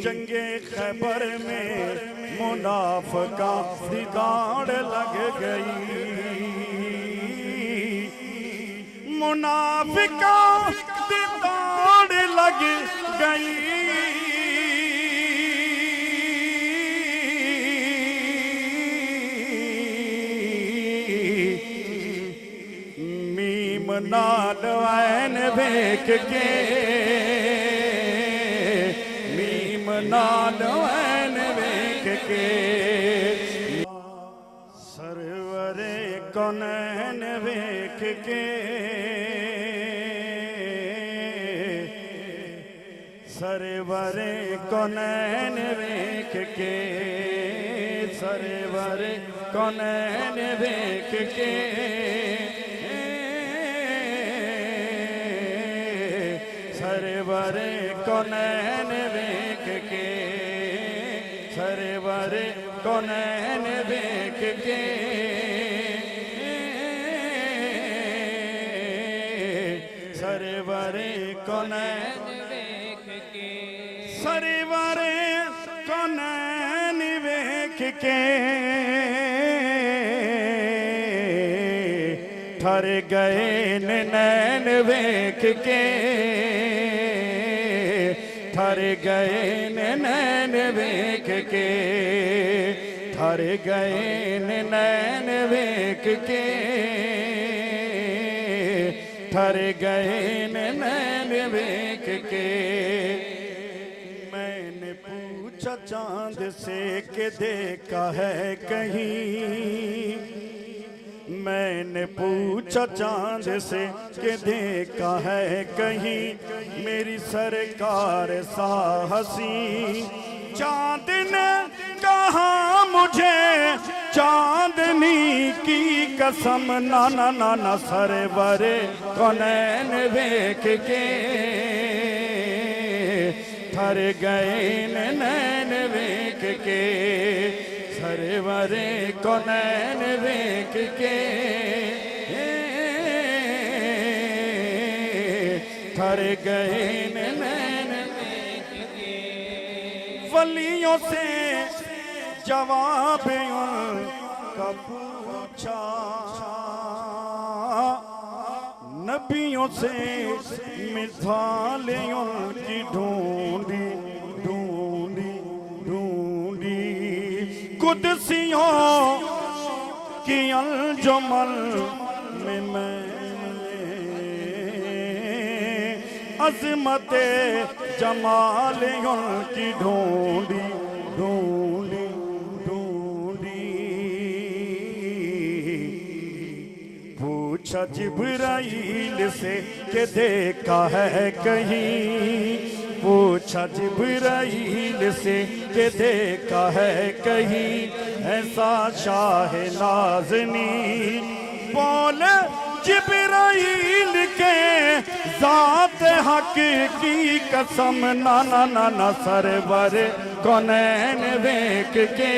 जंगे खैबर में मुनाफिका दी दाड़ लग गई, मुनाफिका दी दाड़ लग गई। मीम नाल ऐन वेख के, मीम नाल ऐन वेख के, सरवरे कौनैन वेख के, सरवरे कौनैन वेख के, सरवरे कौनैन वेख के, सरवरे कौनैन वेख के, सरवरे कौनैन वेख के, सरवरे कौनैन वेख के, सरवरे कौनैन वेख के, ठर गए नैन वेख के, ठर गए नैन वेख के, ठर गए नैन वेख के, ठर गए नैन वेख के। मैंने पूछा चांद से कि देखा है कहीं, मैंने पूछा चांद से कि देखा है कहीं मेरी सरकार सा हसी। चांद ने कहा मुझे चांदनी की कसम, ना ना ना ना सरवरे कौनैन वेख के, ठर गए नैन वेख के, सरवरे कौनैन वेख के, ठर गए नैन वेख के। वलियों से जवाब उनका पूछा, नबियों से मिसालें उनकी ढूंढी ढूंढी ढूंढी, कुदसियों की अंजुमन में मैंने अज़मते जमाल उनकी ढूंढी ढूंढी ढूंढी। पूछा जिब्राइल से कि देखा है कहीं, पूछा जिब्राइल से कि देखा है कहीं ऐसा शाह नाज़नी। बोल जिब्राइल के ज़ात हक की कसम, ना ना ना ना सरवरे कौनैन वेख के,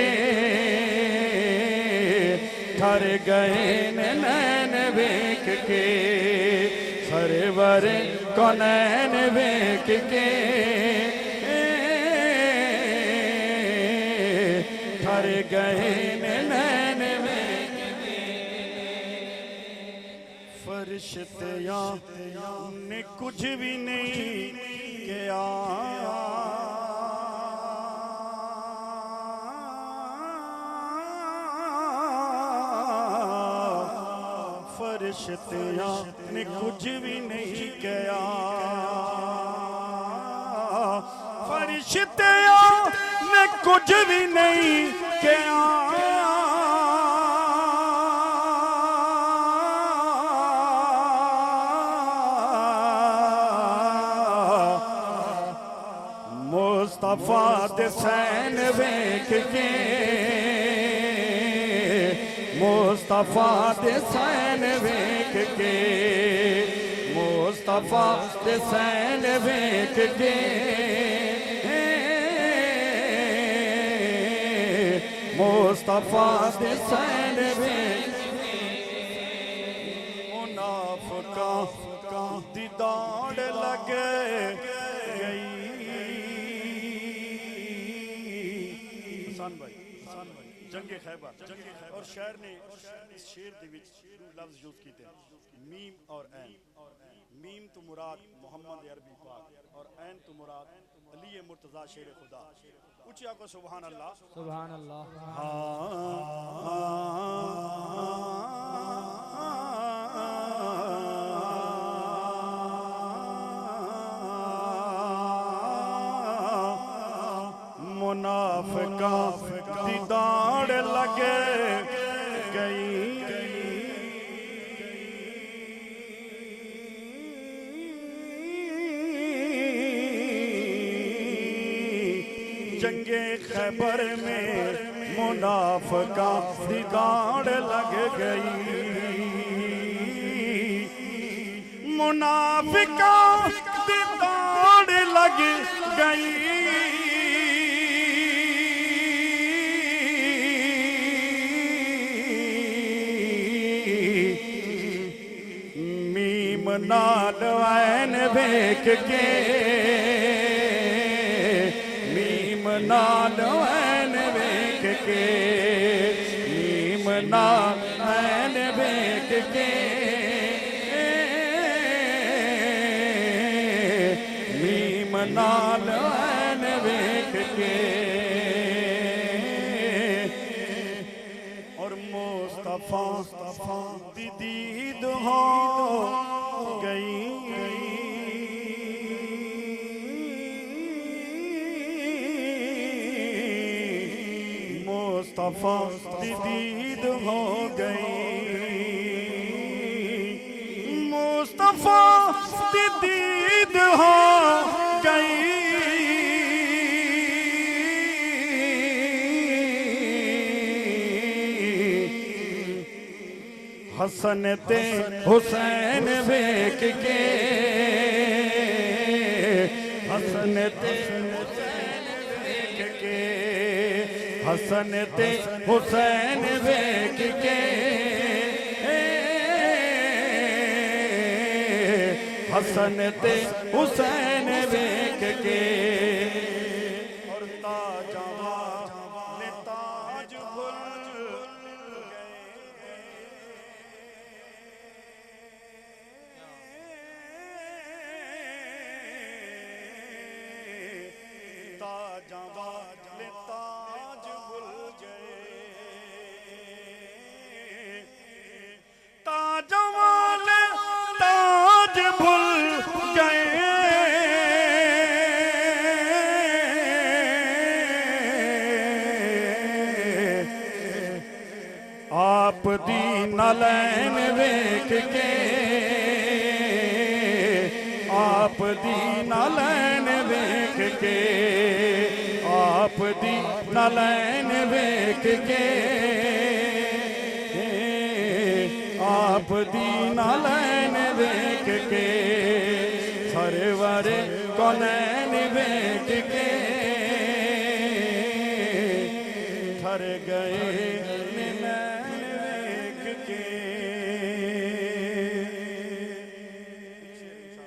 ठर गए नैन वेख के, सरवरे कौनैन वेख के, ठर गए नैन वेख के। फरिश्तियाँ ने कुछ भी नहीं किया, फरिश्तियाँ ने कुछ भी नहीं किया, फरिश्तियाँ ने कुछ भी नहीं किया, मुस्तफा दे सैन वेख के, मुस्तफा दे सैन वेख के, मुस्तफा दे सैन वेख के, मुस्तफा दे सैन वेख के। मुनाफिका दी दाड़ लग गई, जंगे खैबर और शायर ने इस शेर दे विच लफ्ज यूज कीते मीम और ऐन। मीम तो मुराद मोहम्मद अरबी पाक और ऐन तो मुराद अली मुर्तजा शेर खुदा। उचिया को सुभान अल्लाह सुभान अल्लाह। मुनाफिका दी दाड़ लगे गई जंगे खैबर में मुनाफिका दी दाड़ लग गई। मुनाफिका दी दाड़ लग गई नाल ऐन वेख के मीम नाल ऐन वेख के मीम नाल ऐन वेख के मीम नाल ऐन वेख के और मुस्तफा दी दीद हो गई। मुस्तफा दी दीद हो गई। मुस्तफा दी दीद हो गई। हसन ते हुसैन वेख के हसन ते हुसैन वेख के हसन ते हुसैन वेख के हसन ते हुसैन वेख के और ताजा ने ताज भुल ताज भूल गए। ताज वाले ताज भूल गए। आप दी नलैन वेख के आप दी नलैन वेख के आप दी नलैन वेख के आप दी नलैन वेख के सरवर कौनैन वेख के ठर गए